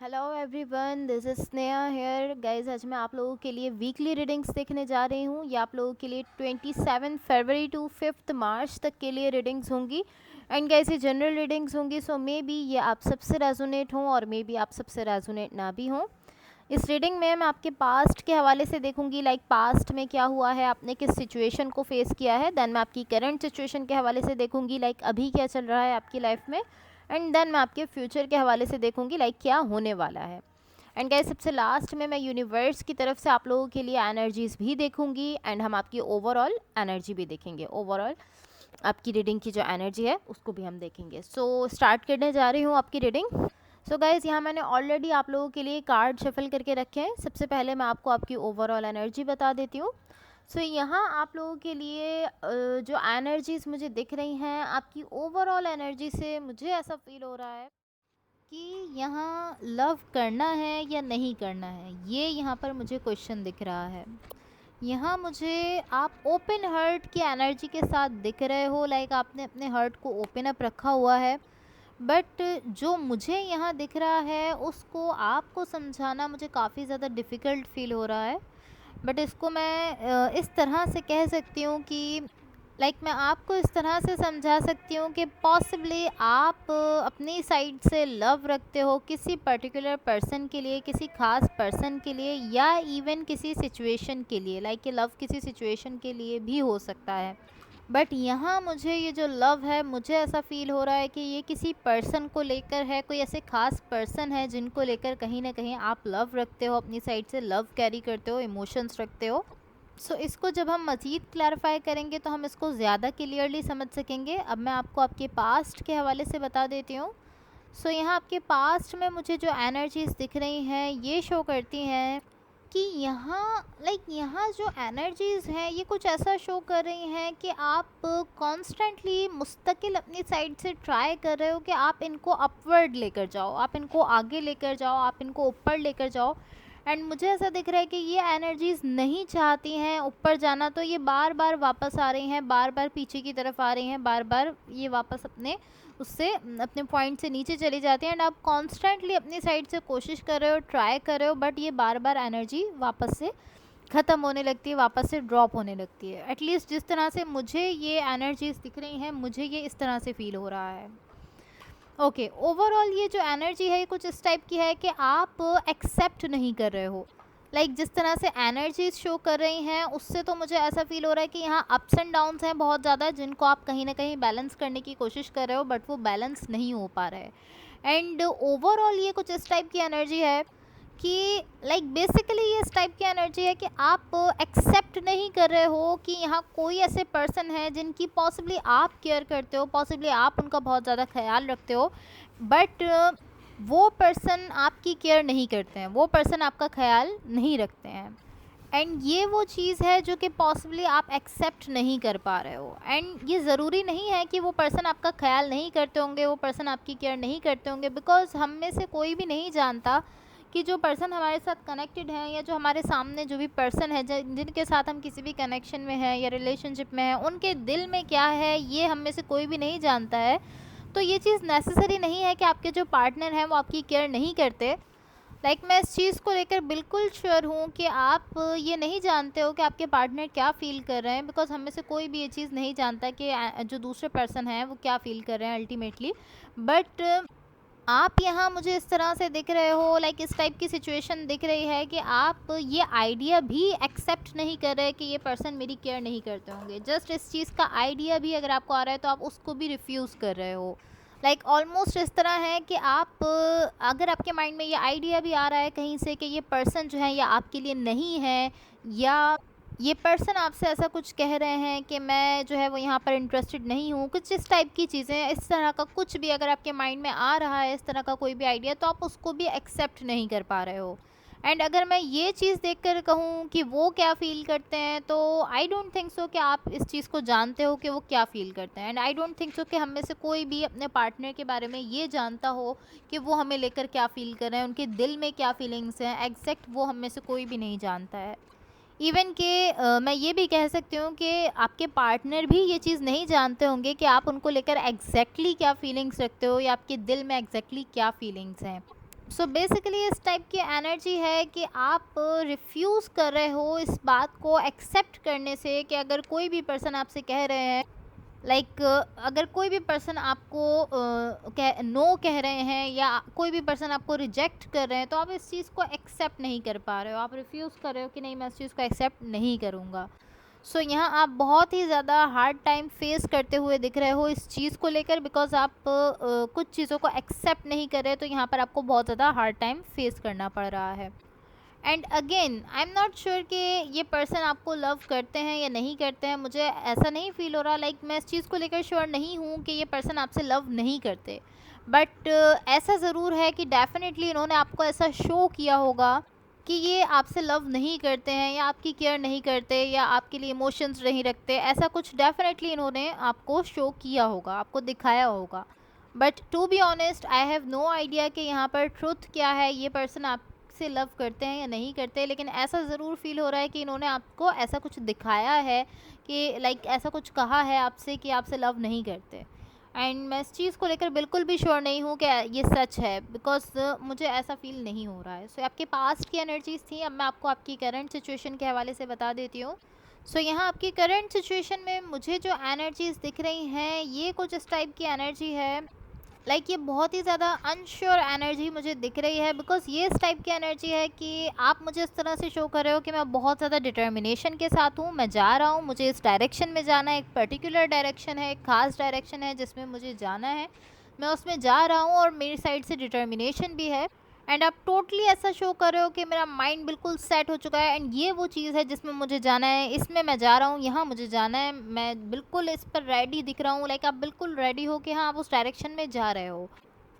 Hello everyone, this is Sneha hair guys. आज मैं आप लोगों के लिए वीकली रीडिंग्स देखने जा रही हूँ। ये आप लोगों के लिए 27 फरवरी टू 5 मार्च तक के लिए रीडिंग्स होंगी। एंड गाइस, ये जनरल रीडिंग्स होंगी, सो मे बी ये आप सबसे रेजोनेट हों और मे बी आप सबसे रेजोनेट ना भी हों। इस रीडिंग में मैं आपके पास्ट के हवाले से देखूंगी, लाइक पास्ट में क्या हुआ है, आपने किस सिचुएशन को फेस किया है। देन मैं आपकी करंट सिचुएशन के हवाले से देखूंगी, लाइक अभी क्या चल रहा है आपकी लाइफ में। एंड देन मैं आपके फ्यूचर के हवाले से देखूंगी, लाइक क्या होने वाला है। एंड गाइस, सबसे लास्ट में मैं यूनिवर्स की तरफ से आप लोगों के लिए एनर्जीज भी देखूंगी एंड हम आपकी ओवरऑल एनर्जी भी देखेंगे। ओवरऑल आपकी रीडिंग की जो एनर्जी है उसको भी हम देखेंगे। सो स्टार्ट करने जा रही हूँ आपकी रीडिंग। सो गाइज़, यहाँ मैंने ऑलरेडी आप लोगों के लिए कार्ड शफल करके रखे हैं। सबसे पहले मैं आपको आपकी ओवरऑल एनर्जी बता देती हूँ। सो यहाँ आप लोगों के लिए जो एनर्जीज मुझे दिख रही हैं, आपकी ओवरऑल एनर्जी से मुझे ऐसा फील हो रहा है कि यहाँ लव करना है या नहीं करना है, ये यहाँ पर मुझे क्वेश्चन दिख रहा है। यहाँ मुझे आप ओपन हार्ट की एनर्जी के साथ दिख रहे हो, लाइक आपने अपने हार्ट को ओपन अप रखा हुआ है। बट जो मुझे यहाँ दिख रहा है उसको आपको समझाना मुझे काफ़ी ज़्यादा डिफ़िकल्ट फील हो रहा है। बट इसको मैं इस तरह से कह सकती हूँ कि मैं आपको इस तरह से समझा सकती हूँ कि पॉसिबली आप अपनी साइड से लव रखते हो किसी पर्टिकुलर पर्सन के लिए, किसी खास पर्सन के लिए, या इवन किसी सिचुएशन के लिए। लाइक ये लव किसी सिचुएशन के लिए भी हो सकता है। बट यहाँ मुझे ये जो लव है, मुझे ऐसा फील हो रहा है कि ये किसी पर्सन को लेकर है, कोई ऐसे खास पर्सन है जिनको लेकर कहीं ना कहीं आप लव रखते हो, अपनी साइड से लव कैरी करते हो, इमोशंस रखते हो। सो इसको जब हम मज़ीद क्लैरिफाई करेंगे तो हम इसको ज़्यादा क्लियरली समझ सकेंगे। अब मैं आपको आपके पास्ट के हवाले से बता देती हूँ। सो यहाँ आपके पास्ट में मुझे जो एनर्जीज दिख रही हैं ये शो करती हैं कि यहाँ जो एनर्जीज़ हैं ये कुछ ऐसा शो कर रही हैं कि आप कॉन्स्टेंटली मुस्तकिल अपनी साइड से ट्राई कर रहे हो कि आप इनको अपवर्ड लेकर जाओ, आप इनको आगे लेकर जाओ, आप इनको ऊपर लेकर जाओ। एंड मुझे ऐसा दिख रहा है कि ये एनर्जीज़ नहीं चाहती हैं ऊपर जाना, तो ये बार बार वापस आ रही हैं, बार बार पीछे की तरफ आ रही हैं, बार बार ये वापस अपने पॉइंट से नीचे चली जाती हैं। एंड आप कॉन्स्टेंटली अपनी साइड से कोशिश कर रहे हो, ट्राई कर रहे हो, बट ये बार बार एनर्जी वापस से ख़त्म होने लगती है, वापस से ड्रॉप होने लगती है। एटलीस्ट जिस तरह से मुझे ये एनर्जीज दिख रही हैं, मुझे ये इस तरह से फील हो रहा है। ओके, ओवरऑल ये जो एनर्जी है ये कुछ इस टाइप की है कि आप एक्सेप्ट नहीं कर रहे हो। जिस तरह से एनर्जीज शो कर रही हैं उससे तो मुझे ऐसा फील हो रहा है कि यहाँ अप्स एंड डाउन्स हैं बहुत ज़्यादा, जिनको आप कहीं ना कहीं बैलेंस करने की कोशिश कर रहे हो, बट वो बैलेंस नहीं हो पा रहा है। एंड ओवरऑल ये कुछ इस टाइप की एनर्जी है कि बेसिकली ये इस टाइप की एनर्जी है कि आप एक्सेप्ट नहीं कर रहे हो कि यहाँ कोई ऐसे पर्सन है जिनकी पॉसिबली आप केयर करते हो, पॉसिबली आप उनका बहुत ज़्यादा ख्याल रखते हो, बट वो पर्सन आपकी केयर नहीं करते हैं, वो पर्सन आपका ख्याल नहीं रखते हैं। एंड ये वो चीज़ है जो कि पॉसिबली आप एक्सेप्ट नहीं कर पा रहे हो। एंड ये ज़रूरी नहीं है कि वो पर्सन आपका ख्याल नहीं करते होंगे, वो पर्सन आपकी केयर नहीं करते होंगे, बिकॉज हम में से कोई भी नहीं जानता कि जो पर्सन हमारे साथ कनेक्टेड हैं, या जो हमारे सामने जो भी पर्सन है जिनके साथ हम किसी भी कनेक्शन में हैं या रिलेशनशिप में हैं, उनके दिल में क्या है ये हम में से कोई भी नहीं जानता है। तो ये चीज़ नेसेसरी नहीं है कि आपके जो पार्टनर हैं वो आपकी केयर नहीं करते। मैं इस चीज़ को लेकर बिल्कुल श्योर हूँ कि आप ये नहीं जानते हो कि आपके पार्टनर क्या फ़ील कर रहे हैं, बिकॉज हम में से कोई भी ये चीज़ नहीं जानता कि जो दूसरे पर्सन हैं वो क्या फ़ील कर रहे हैं अल्टीमेटली। बट आप यहाँ मुझे इस तरह से दिख रहे हो, इस टाइप की सिचुएशन दिख रही है कि आप ये आइडिया भी एक्सेप्ट नहीं कर रहे कि ये पर्सन मेरी केयर नहीं करते होंगे। जस्ट इस चीज़ का आइडिया भी अगर आपको आ रहा है तो आप उसको भी रिफ्यूज़ कर रहे हो। ऑलमोस्ट इस तरह है कि आप अगर आपके माइंड में ये आइडिया भी आ रहा है कहीं से कि ये पर्सन जो है ये आपके लिए नहीं है, या ये पर्सन आपसे ऐसा कुछ कह रहे हैं कि मैं जो है वो यहाँ पर इंटरेस्टेड नहीं हूँ, कुछ इस टाइप की चीज़ें, इस तरह का कुछ भी अगर आपके माइंड में आ रहा है, इस तरह का कोई भी आइडिया, तो आप उसको भी एक्सेप्ट नहीं कर पा रहे हो। एंड अगर मैं ये चीज़ देखकर कहूँ कि वो क्या फ़ील करते हैं, तो आई डोंट थिंक सो कि आप इस चीज़ को जानते हो कि वो क्या फ़ील करते हैं। And I don't think so कि हम में से कोई भी अपने पार्टनर के बारे में ये जानता हो कि वो हमें लेकर क्या फ़ील कर रहे हैं, उनके दिल में क्या फीलिंग्स हैं, एग्जैक्ट वो हम में से कोई भी नहीं जानता है। इवन कि मैं ये भी कह सकती हूँ कि आपके पार्टनर भी ये चीज़ नहीं जानते होंगे कि आप उनको लेकर एग्जैक्टली क्या फीलिंग्स रखते हो, या आपके दिल में एग्जैक्टली क्या फीलिंग्स हैं। सो बेसिकली इस टाइप की एनर्जी है कि आप रिफ्यूज़ कर रहे हो इस बात को एक्सेप्ट करने से कि अगर कोई भी पर्सन आपसे कह रहे हैं अगर कोई भी पर्सन आपको नो कह रहे हैं या कोई भी पर्सन आपको रिजेक्ट कर रहे हैं, तो आप इस चीज़ को एक्सेप्ट नहीं कर पा रहे हो, आप रिफ्यूज़ कर रहे हो कि नहीं मैं इस चीज़ को एक्सेप्ट नहीं करूँगा। सो यहाँ आप बहुत ही ज़्यादा हार्ड टाइम फेस करते हुए दिख रहे हो इस चीज़ को लेकर, बिकॉज आप कुछ चीज़ों को एक्सेप्ट नहीं कर रहे, तो यहाँ पर आपको बहुत ज़्यादा हार्ड टाइम फेस करना पड़ रहा है। And again I am not sure कि ये पर्सन आपको लव करते हैं या नहीं करते हैं, मुझे ऐसा नहीं फील हो रहा, मैं इस चीज़ को लेकर श्योर नहीं हूँ कि ये पर्सन आपसे लव नहीं करते, बट ऐसा ज़रूर है कि डेफिनेटली इन्होंने आपको ऐसा शो किया होगा कि ये आपसे लव नहीं करते हैं या आपकी केयर नहीं करते या आपके लिए इमोशंस नहीं रखते, ऐसा कुछ डेफिनेटली इन्होंने आपको शो किया होगा, आपको दिखाया होगा। But to be honest I have no idea कि यहाँ पर ट्रुथ क्या है, ये पर्सन आपसे लव करते हैं या नहीं करते, लेकिन ऐसा ज़रूर फील हो रहा है कि इन्होंने आपको ऐसा कुछ दिखाया है कि ऐसा कुछ कहा है आपसे कि आपसे लव नहीं करते। एंड मैं इस चीज़ को लेकर बिल्कुल भी श्योर नहीं हूँ कि ये सच है, बिकॉज मुझे ऐसा फील नहीं हो रहा है। सो आपके पास्ट की एनर्जीज़ थी, अब मैं आपको आपकी करंट सिचुएशन के हवाले से बता देती हूँ। सो यहाँ आपकी करंट सिचुएशन में मुझे जो एनर्जीज़ दिख रही हैं ये कुछ इस टाइप की एनर्जी है, ये बहुत ही ज़्यादा अनश्योर एनर्जी मुझे दिख रही है, बिकॉज ये इस टाइप की एनर्जी है कि आप मुझे इस तरह से शो कर रहे हो कि मैं बहुत ज़्यादा डिटर्मिनेशन के साथ हूँ, मैं जा रहा हूँ, मुझे इस डायरेक्शन में जाना है, एक पर्टिकुलर डायरेक्शन है, एक खास डायरेक्शन है जिसमें मुझे जाना है, मैं उसमें जा रहा हूँ और मेरी साइड से डिटर्मिनेशन भी है। एंड आप टोटली ऐसा शो कर रहे हो कि मेरा माइंड बिल्कुल सेट हो चुका है एंड ये वो चीज़ है जिसमें मुझे जाना है, इसमें मैं जा रहा हूँ, यहाँ मुझे जाना है, मैं बिल्कुल इस पर रेडी दिख रहा हूँ, आप बिल्कुल रेडी हो कि हाँ आप उस डायरेक्शन में जा रहे हो।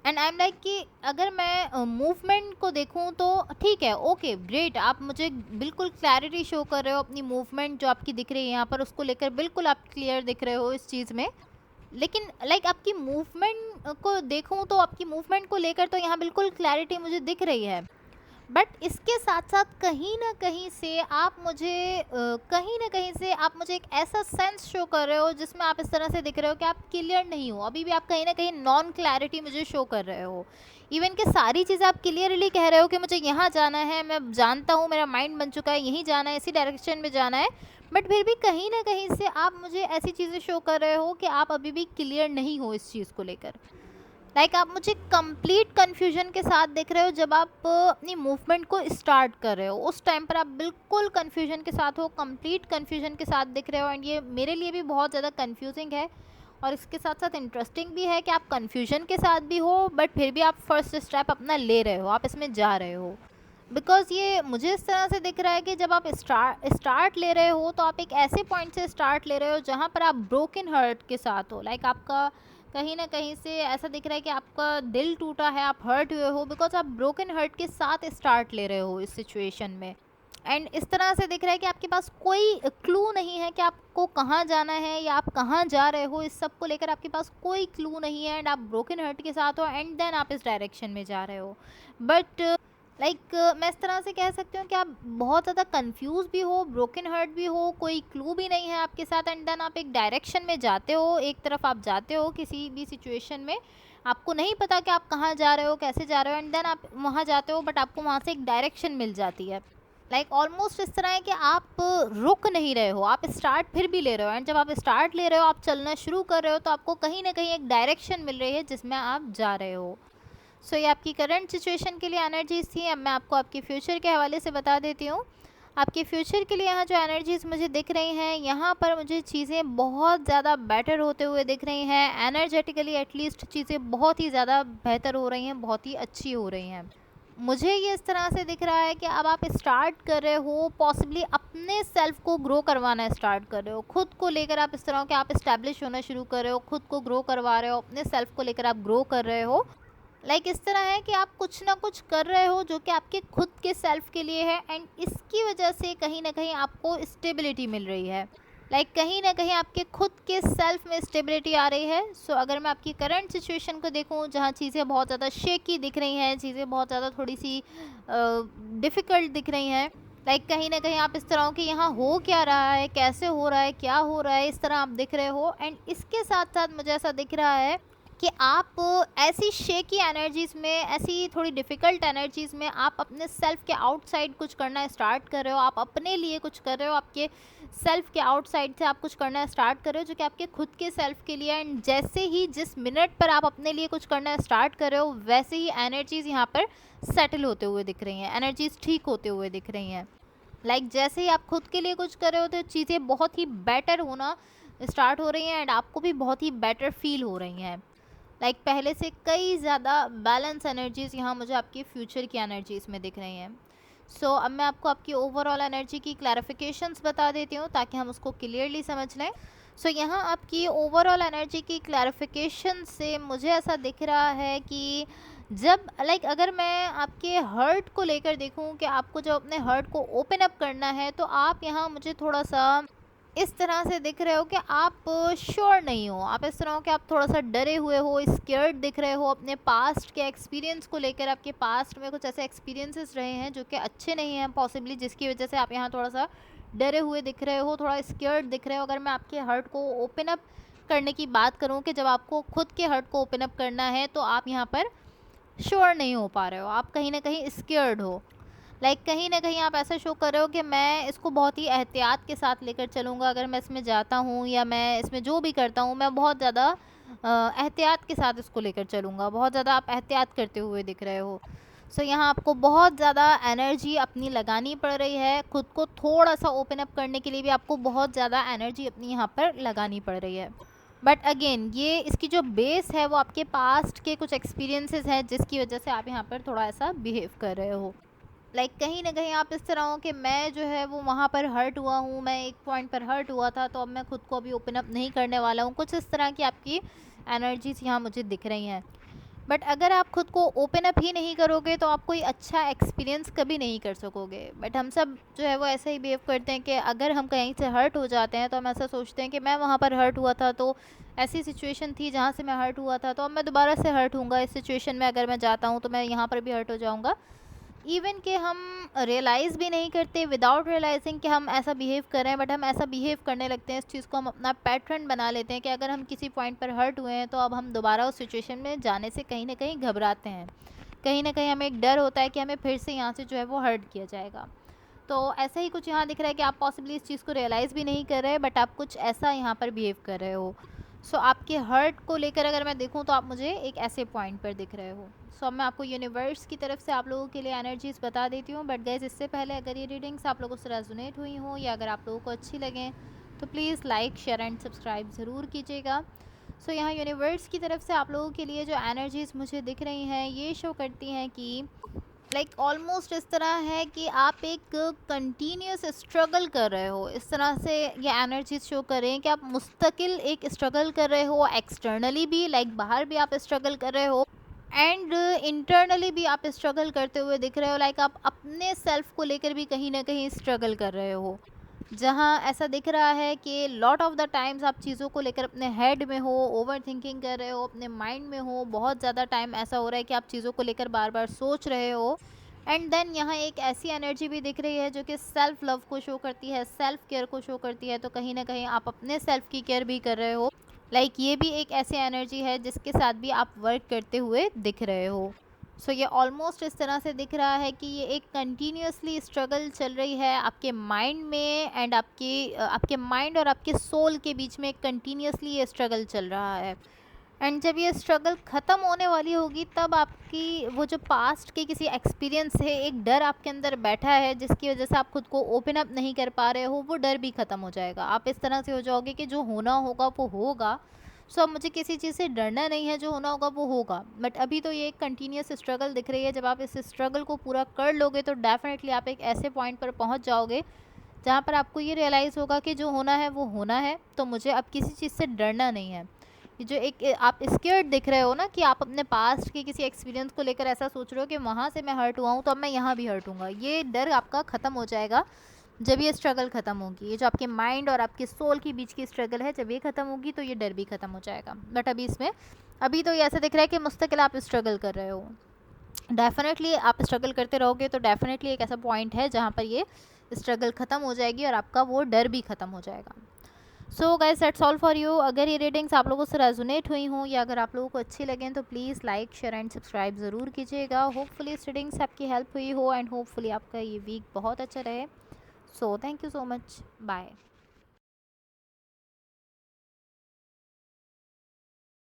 एंड आई एम कि अगर मैं मूवमेंट को देखूं तो ठीक है, ओके ग्रेट, आप मुझे बिल्कुल क्लैरिटी शो कर रहे हो अपनी मूवमेंट जो आपकी दिख रही है यहाँ पर, उसको लेकर बिल्कुल आप क्लियर दिख रहे हो इस चीज़ में। लेकिन आपकी मूवमेंट को देखूं तो आपकी मूवमेंट को लेकर तो यहाँ बिल्कुल क्लैरिटी मुझे दिख रही है, बट इसके साथ साथ कहीं ना कहीं से आप मुझे एक ऐसा सेंस शो कर रहे हो जिसमें आप इस तरह से दिख रहे हो कि आप क्लियर नहीं हो, अभी भी आप कहीं ना कहीं नॉन क्लैरिटी मुझे शो कर रहे हो। इवन कि सारी चीज़ें आप क्लियरली कह रहे हो कि मुझे यहाँ जाना है, मैं जानता हूँ, मेरा माइंड बन चुका है, यहीं जाना है, इसी डायरेक्शन में जाना है, बट फिर भी कहीं ना कहीं से आप मुझे ऐसी चीज़ें शो कर रहे हो कि आप अभी भी क्लियर नहीं हो इस चीज़ को लेकर। आप मुझे कंप्लीट कन्फ्यूजन के साथ देख रहे हो जब आप अपनी मूवमेंट को स्टार्ट कर रहे हो, उस टाइम पर आप बिल्कुल कन्फ्यूजन के साथ हो, कंप्लीट कन्फ्यूजन के साथ दिख रहे हो। एंड ये मेरे लिए भी बहुत ज़्यादा कन्फ्यूजिंग है और इसके साथ साथ इंटरेस्टिंग भी है कि आप कन्फ्यूजन के साथ भी हो बट फिर भी आप फर्स्ट स्टेप अपना ले रहे हो, आप इसमें जा रहे हो। बिकॉज ये मुझे इस तरह से दिख रहा है कि जब आप स्टार्ट ले रहे हो तो आप एक ऐसे पॉइंट से स्टार्ट ले रहे हो जहाँ पर आप ब्रोकन हार्ट के साथ हो, आपका कहीं ना कहीं से ऐसा दिख रहा है कि आपका दिल टूटा है, आप हर्ट हुए हो, बिकॉज आप ब्रोकन हार्ट के साथ स्टार्ट ले रहे हो इस सिचुएशन में। एंड इस तरह से दिख रहा है कि आपके पास कोई क्लू नहीं है कि आपको कहाँ जाना है या आप कहाँ जा रहे हो, इस सब को लेकर आपके पास कोई क्लू नहीं है एंड आप ब्रोकन हार्ट के साथ हो एंड देन आप इस डायरेक्शन में जा रहे हो। बट मैं इस तरह से कह सकती हूँ कि आप बहुत ज़्यादा कंफ्यूज भी हो, ब्रोकन हार्ट भी हो, कोई क्लू भी नहीं है आपके साथ, एंड देन आप एक डायरेक्शन में जाते हो, एक तरफ आप जाते हो किसी भी सिचुएशन में, आपको नहीं पता कि आप कहाँ जा रहे हो, कैसे जा रहे हो, एंड देन आप वहाँ जाते हो बट आपको वहाँ से एक डायरेक्शन मिल जाती है। ऑलमोस्ट इस तरह है कि आप रुक नहीं रहे हो, आप स्टार्ट फिर भी ले रहे हो, एंड जब आप स्टार्ट ले रहे हो, आप चलना शुरू कर रहे हो, तो आपको कहीं ना कहीं एक डायरेक्शन मिल रही है जिसमें आप जा रहे हो। सो ये आपकी करंट सिचुएशन के लिए एनर्जीज़ थी। अब मैं आपको आपके फ्यूचर के हवाले से बता देती हूँ। आपके फ्यूचर के लिए यहाँ जो एनर्जीज़ मुझे दिख रही हैं, यहाँ पर मुझे चीज़ें बहुत ज़्यादा बेटर होते हुए दिख रही हैं, एनर्जेटिकली एटलीस्ट चीज़ें बहुत ही ज़्यादा बेहतर हो रही हैं, बहुत ही अच्छी हो रही हैं। मुझे ये इस तरह से दिख रहा है कि अब आप स्टार्ट कर रहे हो, पॉसिबली अपने सेल्फ को ग्रो करवाना स्टार्ट कर रहे हो, खुद को लेकर आप इस तरह के आप इस्टेब्लिश होना शुरू कर रहे हो, खुद को ग्रो करवा रहे हो, अपने सेल्फ को लेकर आप ग्रो कर रहे हो। इस तरह है कि आप कुछ ना कुछ कर रहे हो जो कि आपके खुद के सेल्फ के लिए है, एंड इसकी वजह से कहीं ना कहीं आपको स्टेबिलिटी मिल रही है। कहीं ना कहीं आपके खुद के सेल्फ में स्टेबिलिटी आ रही है। सो अगर मैं आपकी करंट सिचुएशन को देखूं जहां चीज़ें बहुत ज़्यादा शेकी दिख रही हैं, चीज़ें बहुत ज़्यादा थोड़ी सी डिफ़िकल्ट दिख रही हैं, कहीं ना कहीं आप इस तरह के यहाँ हो क्या रहा है, कैसे हो रहा है, क्या हो रहा है, इस तरह आप दिख रहे हो। एंड इसके साथ साथ मुझे ऐसा दिख रहा है कि आप ऐसी शेकी एनर्जीज़ में, ऐसी थोड़ी डिफ़िकल्ट एनर्जीज़ में आप अपने सेल्फ के आउटसाइड कुछ करना स्टार्ट कर रहे हो, आप अपने लिए कुछ कर रहे हो, आपके सेल्फ के आउटसाइड से आप कुछ करना स्टार्ट कर रहे हो जो कि आपके खुद के सेल्फ के लिए। एंड जैसे ही जिस मिनट पर आप अपने लिए कुछ करना स्टार्ट कर रहे हो, वैसे ही एनर्जीज़ यहाँ पर सेटल होते हुए दिख रही हैं, एनर्जीज़ ठीक होते हुए दिख रही हैं। जैसे ही आप खुद के लिए कुछ कर रहे हो तो चीज़ें बहुत ही बेटर होना स्टार्ट हो रही हैं एंड आपको भी बहुत ही बेटर फील हो रही हैं। पहले से कई ज़्यादा बैलेंस एनर्जीज़ यहाँ मुझे आपकी फ्यूचर की एनर्जीज़ में दिख रही हैं। अब मैं आपको आपकी ओवरऑल एनर्जी की क्लैरिफिकेशंस बता देती हूँ ताकि हम उसको क्लियरली समझ लें। यहाँ आपकी ओवरऑल एनर्जी की क्लैरिफिकेशन से मुझे ऐसा दिख रहा है कि जब अगर मैं आपके हर्ट को लेकर देखूं कि आपको जब अपने हर्ट को ओपन अप करना है, तो आप यहाँ मुझे थोड़ा सा इस तरह से दिख रहे हो कि आप श्योर नहीं हो, आप इस तरह हो कि आप थोड़ा सा डरे हुए हो, स्केर्ड दिख रहे हो अपने पास्ट के एक्सपीरियंस को लेकर। आपके पास्ट में कुछ ऐसे एक्सपीरियंसेस रहे हैं जो कि अच्छे नहीं हैं पॉसिबली, जिसकी वजह से आप यहाँ थोड़ा सा डरे हुए दिख रहे हो, थोड़ा स्केर्ड दिख रहे हो। अगर मैं आपके हर्ट को ओपन अप करने की बात करूँ कि जब आपको खुद के हर्ट को ओपन अप करना है, तो आप यहाँ पर श्योर नहीं हो पा रहे हो, आप कहीं ना कहीं स्केर्ड हो। कहीं ना कहीं आप ऐसा शो कर रहे हो कि मैं इसको बहुत ही एहतियात के साथ लेकर चलूँगा, अगर मैं इसमें जाता हूँ या मैं इसमें जो भी करता हूँ मैं बहुत ज़्यादा एहतियात के साथ इसको लेकर चलूँगा। बहुत ज़्यादा आप एहतियात करते हुए दिख रहे हो। यहाँ आपको बहुत ज़्यादा एनर्जी अपनी लगानी पड़ रही है, खुद को थोड़ा सा ओपन अप करने के लिए भी आपको बहुत ज़्यादा एनर्जी अपनी यहाँ पर लगानी पड़ रही है। बट अगेन ये इसकी जो बेस है वो आपके पास्ट के कुछ एक्सपीरियंसेस हैं, जिसकी वजह से आप यहाँ पर थोड़ा ऐसा बिहेव कर रहे हो। कहीं ना कहीं आप इस तरह हो कि मैं जो है वो वहाँ पर हर्ट हुआ हूँ, मैं एक पॉइंट पर हर्ट हुआ था, तो अब मैं खुद को अभी ओपन अप नहीं करने वाला हूँ। कुछ इस तरह की आपकी एनर्जीज यहाँ मुझे दिख रही हैं। बट अगर आप खुद को ओपन अप ही नहीं करोगे तो आप कोई अच्छा एक्सपीरियंस कभी नहीं कर सकोगे। बट हम सब जो है वो ऐसे ही बिहेव करते हैं कि अगर हम कहीं से हर्ट हो जाते हैं तो हम ऐसा सोचते हैं कि मैं वहाँ पर हर्ट हुआ था, तो ऐसी सिचुएशन थी जहाँ से मैं हर्ट हुआ था, तो अब मैं दोबारा से हर्ट हूँगा इस सिचुएशन में। अगर मैं जाता हूँ तो मैं यहाँ पर भी हर्ट हो जाऊँगा। इवन कि हम रियलाइज़ भी नहीं करते विदाउट रियलाइजिंग कि हम ऐसा बिहेव कर रहे हैं, बट हम ऐसा बिहेव करने लगते हैं, इस चीज़ को हम अपना पैटर्न बना लेते हैं कि अगर हम किसी पॉइंट पर हर्ट हुए हैं तो अब हम दोबारा उस सिचुएशन में जाने से कहीं ना कहीं घबराते हैं। कहीं ना कहीं हमें एक डर होता है कि हमें फिर से यहाँ से जो है वो हर्ट किया जाएगा। तो ऐसा ही कुछ यहाँ दिख रहा है कि आप पॉसिबली इस चीज़ को रियलाइज़ भी नहीं कर रहे, बट आप कुछ ऐसा यहाँ पर बिहेव कर रहे हो। आपके हर्ट को लेकर अगर मैं देखूँ तो आप मुझे एक ऐसे पॉइंट पर दिख रहे हो। अब मैं आपको यूनिवर्स की तरफ से आप लोगों के लिए एनर्जीज़ बता देती हूँ। बट गाइस, इससे पहले अगर ये रीडिंग्स आप लोगों से रेजोनेट हुई हो या अगर आप लोगों को अच्छी लगें तो please like, share and subscribe ज़रूर कीजिएगा। यहाँ यूनिवर्स की तरफ से आप लोगों के लिए जो एनर्जीज़ मुझे दिख रही हैं ये शो करती हैं कि ऑलमोस्ट इस तरह है कि आप एक कंटिन्यूस स्ट्रगल कर रहे हो। इस तरह से ये एनर्जीज शो कर रहे हैं कि आप मुस्तकिल एक स्ट्रगल कर रहे हो, एक्सटर्नली भी बाहर भी आप स्ट्रगल कर रहे हो एंड इंटरनली भी आप स्ट्रगल करते हुए दिख रहे हो। आप अपने सेल्फ को लेकर भी कहीं ना कहीं स्ट्रगल कर रहे हो, जहाँ ऐसा दिख रहा है कि लॉट ऑफ द टाइम्स आप चीज़ों को लेकर अपने हेड में हो, ओवर थिंकिंग कर रहे हो, अपने माइंड में हो। बहुत ज़्यादा टाइम ऐसा हो रहा है कि आप चीज़ों को लेकर बार बार सोच रहे हो। एंड देन यहाँ एक ऐसी एनर्जी भी दिख रही है जो कि सेल्फ लव को शो करती है, सेल्फ केयर को शो करती है। तो कहीं ना कहीं आप अपने सेल्फ की केयर भी कर रहे हो। ये भी एक ऐसी एनर्जी है जिसके साथ भी आप वर्क करते हुए दिख रहे हो। ये ऑलमोस्ट इस तरह से दिख रहा है कि ये एक कंटिन्यूसली स्ट्रगल चल रही है आपके माइंड में एंड आपके माइंड और आपके सोल के बीच में एक कंटिन्यूसली ये स्ट्रगल चल रहा है। एंड जब ये स्ट्रगल ख़त्म होने वाली होगी तब आपकी वो जो पास्ट के किसी एक्सपीरियंस से एक डर आपके अंदर बैठा है जिसकी वजह से आप खुद को ओपन अप नहीं कर पा रहे हो, वो डर भी ख़त्म हो जाएगा। आप इस तरह से हो जाओगे कि जो होना होगा वो होगा। अब मुझे किसी चीज़ से डरना नहीं है, जो होना होगा वो होगा। बट अभी तो ये एक कंटिन्यूस स्ट्रगल दिख रही है। जब आप इस स्ट्रगल को पूरा कर लोगे तो डेफिनेटली आप एक ऐसे पॉइंट पर पहुंच जाओगे जहां पर आपको ये रियलाइज़ होगा कि जो होना है वो होना है, तो मुझे अब किसी चीज़ से डरना नहीं है। ये जो एक आप स्केर्ड दिख रहे हो ना, कि आप अपने पास्ट के किसी एक्सपीरियंस को लेकर ऐसा सोच रहे हो कि वहाँ से मैं हर्ट हुआ हूँ तो अब मैं यहाँ भी हर्ट हूँगा, ये डर आपका ख़त्म हो जाएगा जब ये स्ट्रगल ख़त्म होगी। ये जो आपके माइंड और आपके सोल के बीच की स्ट्रगल है, जब ये ख़त्म होगी तो ये डर भी ख़त्म हो जाएगा। बट अभी तो ये ऐसा दिख रहा है कि मुस्तकिल आप स्ट्रगल कर रहे हो। डेफिनेटली आप स्ट्रगल करते रहोगे तो डेफिनेटली एक ऐसा पॉइंट है जहाँ पर ये स्ट्रगल ख़त्म हो जाएगी और आपका वो डर भी ख़त्म हो जाएगा। So guys that's all for you. अगर ये रीडिंग्स आप लोगों से रेजोनेट हुई हों या अगर आप लोगों को अच्छी लगें तो please like share and subscribe ज़रूर कीजिएगा। होपफुली इस रीडिंग से आपकी हेल्प हुई हो एंड होपफुली आपका ये वीक बहुत अच्छा रहे। So thank you so much, bye.